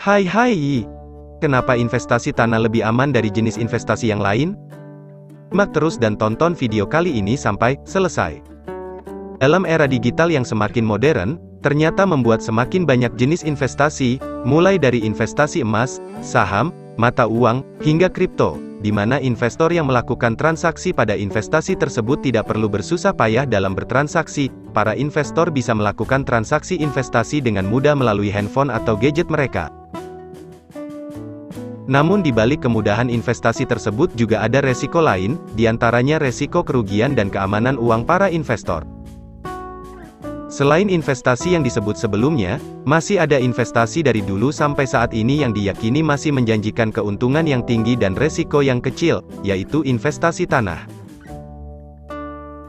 Hai, kenapa investasi tanah lebih aman dari jenis investasi yang lain? Simak terus dan tonton video kali ini sampai selesai. Dalam era digital yang semakin modern, ternyata membuat semakin banyak jenis investasi, mulai dari investasi emas, saham, mata uang, hingga kripto, di mana investor yang melakukan transaksi pada investasi tersebut tidak perlu bersusah payah dalam bertransaksi. Para investor bisa melakukan transaksi investasi dengan mudah melalui handphone atau gadget mereka. Namun di balik kemudahan investasi tersebut juga ada resiko lain, diantaranya resiko kerugian dan keamanan uang para investor. Selain investasi yang disebut sebelumnya, masih ada investasi dari dulu sampai saat ini yang diyakini masih menjanjikan keuntungan yang tinggi dan resiko yang kecil, yaitu investasi tanah.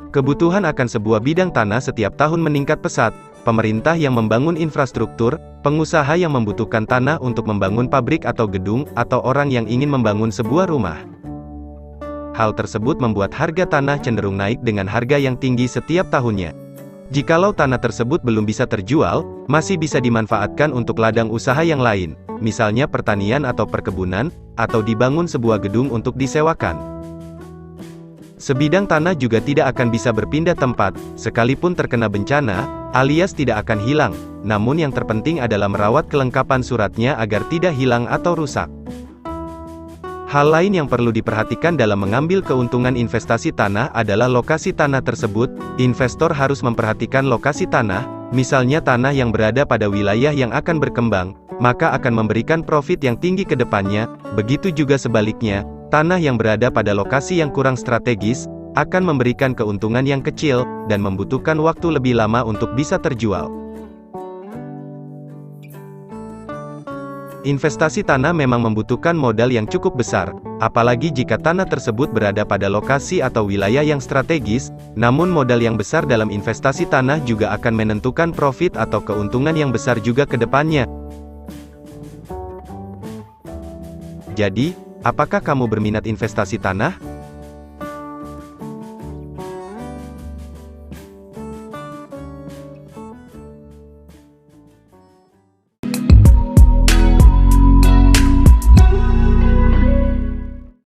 Kebutuhan akan sebuah bidang tanah setiap tahun meningkat pesat. Pemerintah yang membangun infrastruktur, pengusaha yang membutuhkan tanah untuk membangun pabrik atau gedung, atau orang yang ingin membangun sebuah rumah. Hal tersebut membuat harga tanah cenderung naik dengan harga yang tinggi setiap tahunnya. Jikalau tanah tersebut belum bisa terjual, masih bisa dimanfaatkan untuk ladang usaha yang lain, misalnya pertanian atau perkebunan, atau dibangun sebuah gedung untuk disewakan. Sebidang tanah juga tidak akan bisa berpindah tempat, sekalipun terkena bencana, alias tidak akan hilang, namun yang terpenting adalah merawat kelengkapan suratnya agar tidak hilang atau rusak. Hal lain yang perlu diperhatikan dalam mengambil keuntungan investasi tanah adalah lokasi tanah tersebut. Investor harus memperhatikan lokasi tanah, misalnya tanah yang berada pada wilayah yang akan berkembang, maka akan memberikan profit yang tinggi ke depannya, begitu juga sebaliknya. Tanah yang berada pada lokasi yang kurang strategis, akan memberikan keuntungan yang kecil, dan membutuhkan waktu lebih lama untuk bisa terjual. Investasi tanah memang membutuhkan modal yang cukup besar, apalagi jika tanah tersebut berada pada lokasi atau wilayah yang strategis, namun modal yang besar dalam investasi tanah juga akan menentukan profit atau keuntungan yang besar juga ke depannya. Jadi, apakah kamu berminat investasi tanah?